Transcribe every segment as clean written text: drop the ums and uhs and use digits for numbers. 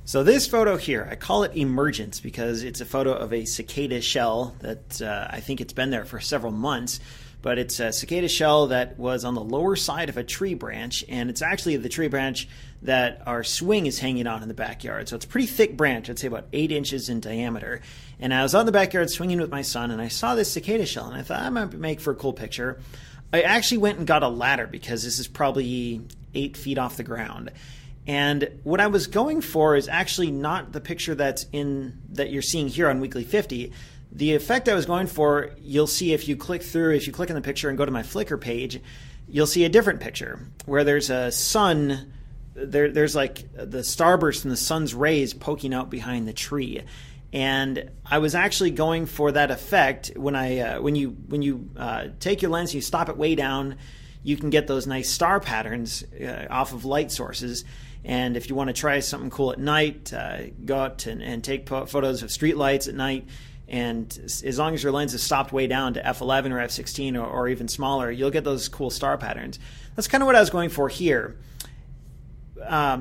So this photo here, I call it Emergence because it's a photo of a cicada shell that I think it's been there for several months, but it's a cicada shell that was on the lower side of a tree branch, and it's actually the tree branch that our swing is hanging on in the backyard. So it's a pretty thick branch, I'd say about 8 inches in diameter. And I was on the backyard swinging with my son, and I saw this cicada shell, and I thought I might make for a cool picture. I actually went and got a ladder because this is probably 8 feet off the ground. And what I was going for is actually not the picture that you're seeing here on Weekly 50. The effect I was going for, you'll see if you click on the picture and go to my Flickr page, you'll see a different picture where there's a sun, there's like the starburst from the sun's rays poking out behind the tree. And I was actually going for that effect when you take your lens, you stop it way down, you can get those nice star patterns off of light sources. And if you want to try something cool at night, go out and take photos of street lights at night. And as long as your lens is stopped way down to f11 or f16 or even smaller, you'll get those cool star patterns. That's kind of what I was going for here.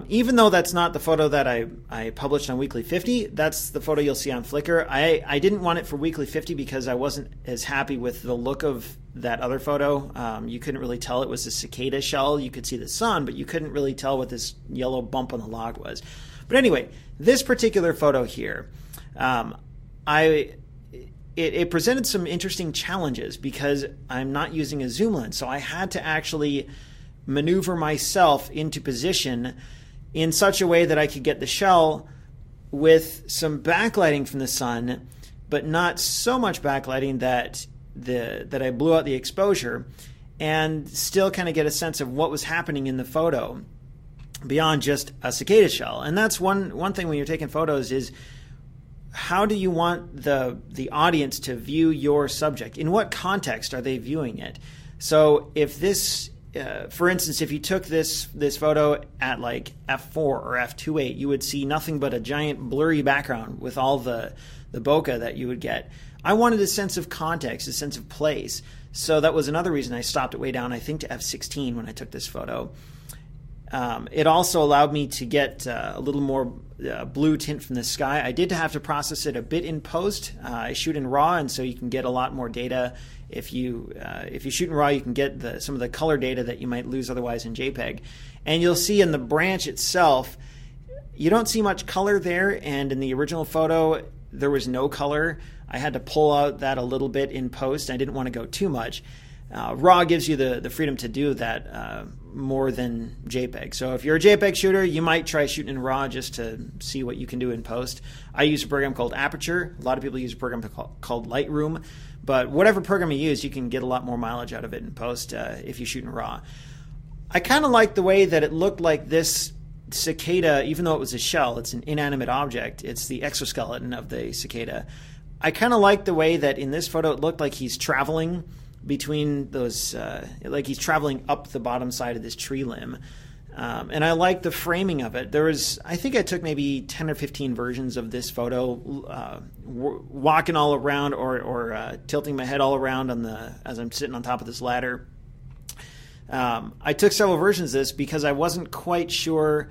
Even though that's not the photo that I published on Weekly 50, that's the photo you'll see on Flickr. I didn't want it for Weekly 50 because I wasn't as happy with the look of that other photo. You couldn't really tell it was a cicada shell. You could see the sun, but you couldn't really tell what this yellow bump on the log was. But anyway, this particular photo here, it presented some interesting challenges because I'm not using a zoom lens. So I had to actually maneuver myself into position in such a way that I could get the shell with some backlighting from the sun, but not so much backlighting that I blew out the exposure, and still kind of get a sense of what was happening in the photo beyond just a cicada shell. And that's one thing when you're taking photos is how do you want the audience to view your subject? In what context are they viewing it? So if this for instance, if you took this photo at like f4 or f2.8, you would see nothing but a giant blurry background with all the bokeh that you would get. I wanted a sense of context, a sense of place. So that was another reason I stopped it way down, I think to f16 when I took this photo. It also allowed me to get a little more blue tint from the sky. I did have to process it a bit in post. I shoot in RAW, and so you can get a lot more data. If you shoot in RAW, you can get some of the color data that you might lose otherwise in JPEG. And you'll see in the branch itself, you don't see much color there, and in the original photo, there was no color. I had to pull out that a little bit in post. I didn't want to go too much. RAW gives you the freedom to do that more than JPEG. So if you're a JPEG shooter, you might try shooting in RAW just to see what you can do in post. I use a program called Aperture. A lot of people use a program called Lightroom. But whatever program you use, you can get a lot more mileage out of it in post if you shoot in RAW. I kind of like the way that it looked like this cicada, even though it was a shell, it's an inanimate object. It's the exoskeleton of the cicada. I kind of like the way that in this photo it looked like he's traveling between those, like he's traveling up the bottom side of this tree limb. And I like the framing of it. I think I took maybe 10 or 15 versions of this photo, walking all around or tilting my head all around as I'm sitting on top of this ladder. I took several versions of this because I wasn't quite sure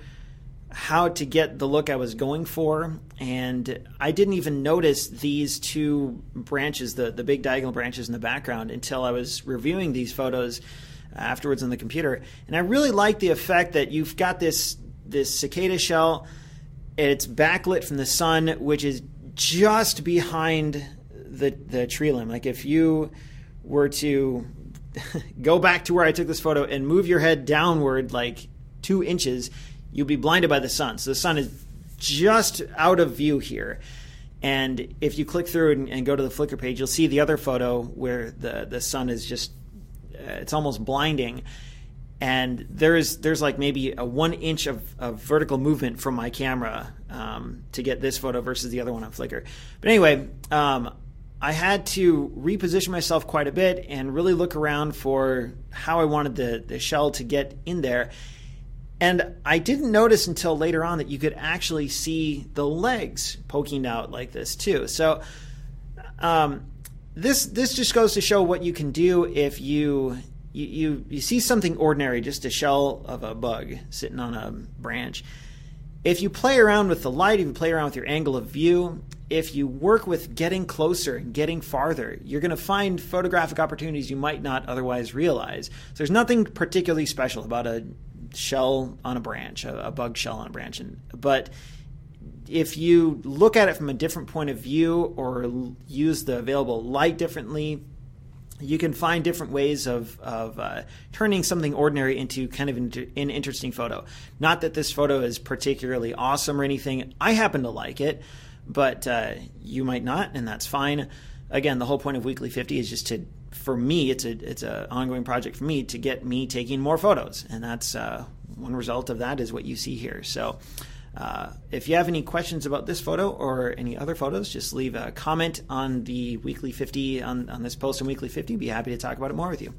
how to get the look I was going for, and I didn't even notice these two branches, the big diagonal branches in the background, until I was reviewing these photos afterwards on the computer. And I really like the effect that you've got this cicada shell, it's backlit from the sun, which is just behind the tree limb. Like if you were to go back to where I took this photo and move your head downward like 2 inches, you'll be blinded by the sun. So the sun is just out of view here. And if you click through and go to the Flickr page, you'll see the other photo where the sun is just, it's almost blinding. And there's like maybe a 1 inch of vertical movement from my camera to get this photo versus the other one on Flickr. But anyway, I had to reposition myself quite a bit and really look around for how I wanted the shell to get in there. And I didn't notice until later on that you could actually see the legs poking out like this too. So this just goes to show what you can do if you see something ordinary, just a shell of a bug sitting on a branch. If you play around with the light, if you play around with your angle of view, if you work with getting closer and getting farther, you're going to find photographic opportunities you might not otherwise realize. So there's nothing particularly special about a shell on a branch, a bug shell on a branch. But if you look at it from a different point of view or use the available light differently, you can find different ways of turning something ordinary into kind of an interesting photo. Not that this photo is particularly awesome or anything. I happen to like it, but you might not, and that's fine. Again, the whole point of Weekly 50 is just to, for me, it's an ongoing project for me to get me taking more photos, and that's one result of that is what you see here. So if you have any questions about this photo or any other photos, just leave a comment on the Weekly 50 on this post on Weekly 50. Be happy to talk about it more with you.